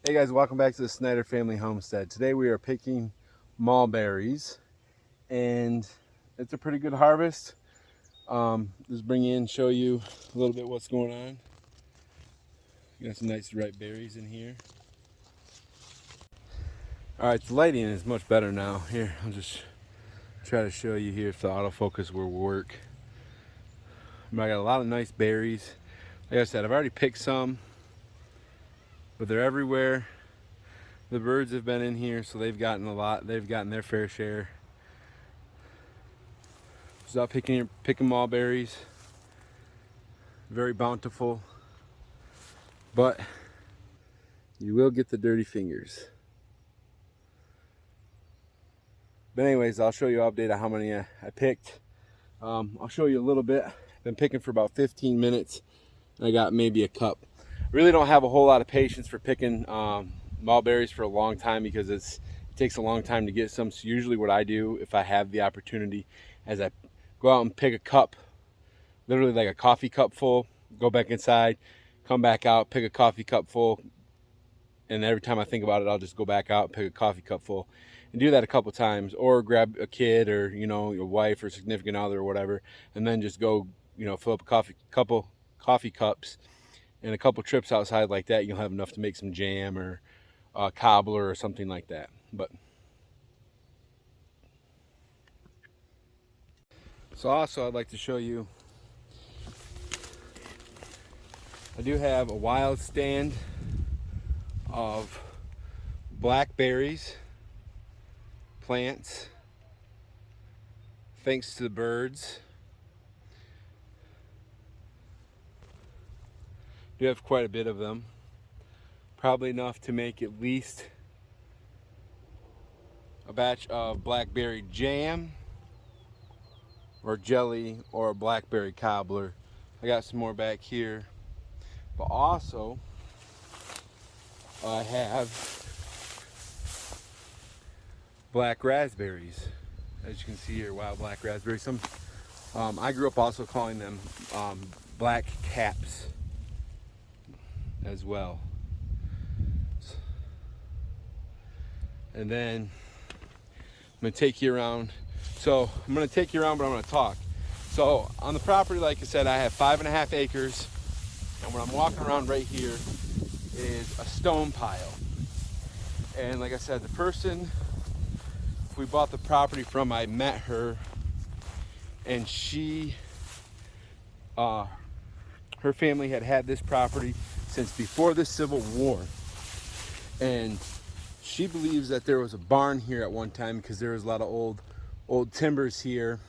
Hey guys, welcome back to the Snyder Family Homestead. Today we are picking mulberries and it's a pretty good harvest. Just bring you in, show you a little bit what's going on. Got some nice ripe berries in here. Alright, the lighting is much better now. Here, I'll just try to show you here if the autofocus will work. I got a lot of nice berries. Like I said, I've already picked some, but they're everywhere. The birds have been in here, so they've gotten a lot. They've gotten their fair share. Just out picking mulberries. Very bountiful, but you will get the dirty fingers. But anyways, I'll show you an update on how many I picked. I'll show you a little bit. I've been picking for about 15 minutes. I got maybe a cup. I really don't have a whole lot of patience for picking mulberries for a long time because it takes a long time to get some. So usually what I do, if I have the opportunity, is I go out and pick a cup, literally like a coffee cup full, go back inside, come back out, pick a coffee cup full, and every time I think about it, I'll just go back out and pick a coffee cup full, and do that a couple times, or grab a kid or your wife or significant other or whatever, and then just go fill up a couple coffee cups and a couple trips outside like that. You'll have enough to make some jam or cobbler or something like that. But so also I'd like to show you, I do have a wild stand of blackberries plants, thanks to the birds. I do have quite a bit of them, probably enough to make at least a batch of blackberry jam or jelly or a blackberry cobbler. I got some more back here, but also I have black raspberries, as you can see here, wild black raspberries. Some I grew up also calling them black caps as well. And then I'm going to take you around. So I'm going to take you around, but I'm going to talk. So on the property, like I said, I have 5.5 acres, and what I'm walking around right here is a stone pile. And like I said, the person we bought the property from, I met her, and she her family had this property since before the Civil War, and she believes that there was a barn here at one time because there was a lot of old timbers here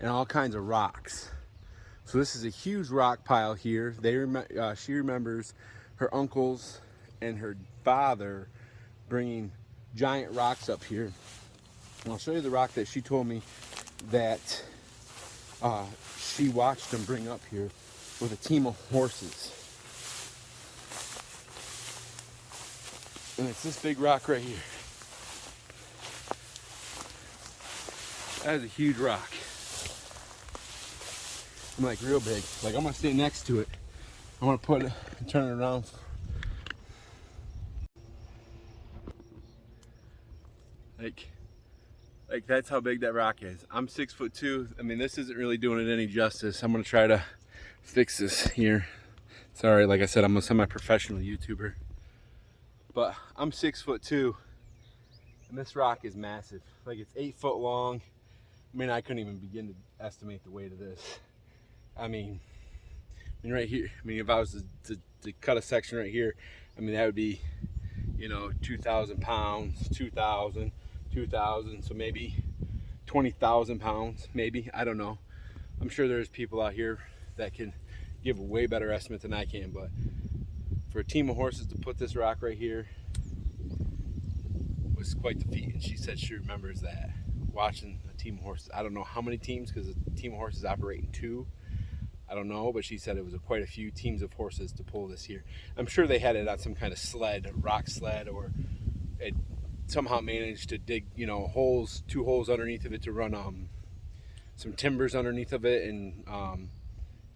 and all kinds of rocks. So this is a huge rock pile here. She remembers her uncles and her father bringing giant rocks up here. And I'll show you the rock that she told me that she watched them bring up here with a team of horses. And it's this big rock right here. That is a huge rock. I'm like real big. Like I'm gonna stay next to it. I want to turn it around. Like that's how big that rock is. I'm 6'2". I mean, this isn't really doing it any justice. I'm gonna try to fix this here. Sorry, like I said, I'm a semi-professional YouTuber, but I'm 6'2", and this rock is massive. Like it's 8 foot long. I mean, I couldn't even begin to estimate the weight of this. I mean right here, I mean, if I was to cut a section right here, I mean, that would be, 2,000 pounds, 2,000, so maybe 20,000 pounds, maybe, I don't know. I'm sure there's people out here that can give a way better estimate than I can, but for a team of horses to put this rock right here was quite the feat, and she said she remembers that, watching a team of horses. I don't know how many teams, because a team of horses operate in 2. I don't know, but she said it was quite a few teams of horses to pull this here. I'm sure they had it on some kind of sled, a rock sled, or it somehow managed to dig, 2 holes underneath of it to run some timbers underneath of it and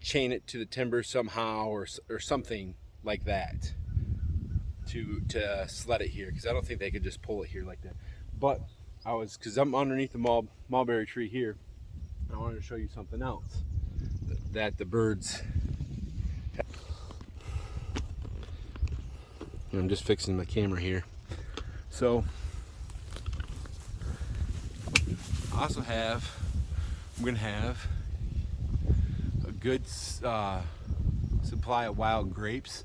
chain it to the timber somehow, or something like that. to sled it here, because I don't think they could just pull it here like that. But because I'm underneath the mulberry tree here, I wanted to show you something else that the birds. I'm just fixing my camera here. So I also I'm gonna have a good supply of wild grapes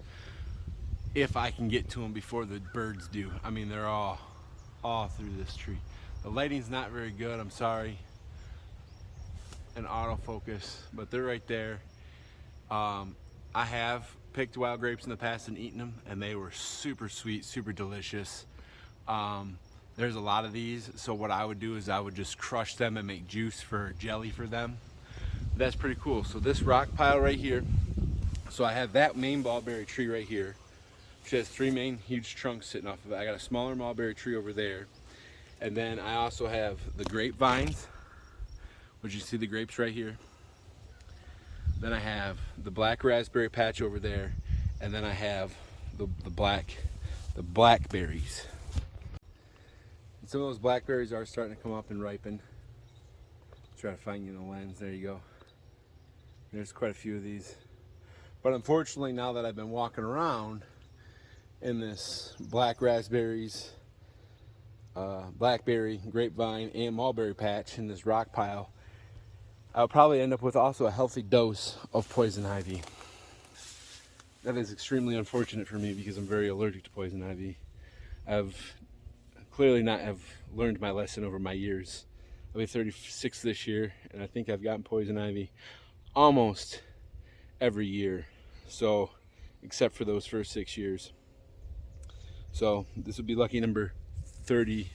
if I can get to them before the birds do. I mean, they're all through this tree. The lighting's not very good, I'm sorry, and autofocus, but they're right there. I have picked wild grapes in the past and eaten them, and they were super sweet, super delicious. There's a lot of these, so what I would do is I would just crush them and make juice for jelly for them. That's pretty cool. So this rock pile right here, so I have that main mulberry tree right here, which has 3 main huge trunks sitting off of it. I got a smaller mulberry tree over there, and then I also have the grapevines, which you see the grapes right here. Then I have the black raspberry patch over there, and then I have the blackberries. And some of those blackberries are starting to come up and ripen. Try to find you in the lens. There you go. There's quite a few of these. But unfortunately, now that I've been walking around in this black raspberries, blackberry, grapevine, and mulberry patch in this rock pile, I'll probably end up with also a healthy dose of poison ivy. That is extremely unfortunate for me because I'm very allergic to poison ivy. I've clearly not have learned my lesson over my years. I'll be 36 this year, and I think I've gotten poison ivy almost every year. So, except for those first 6 years. So this would be lucky number 30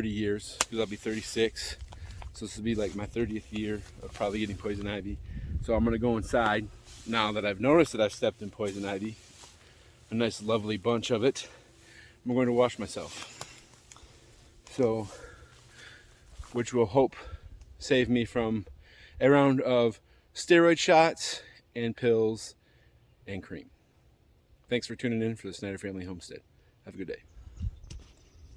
years, because I'll be 36. So this will be like my 30th year of probably getting poison ivy. So I'm gonna go inside now that I've noticed that I've stepped in poison ivy, a nice lovely bunch of it. I'm going to wash myself. So, which will hope save me from a round of steroid shots and pills and cream. Thanks for tuning in for the Snyder Family Homestead. Have a good day.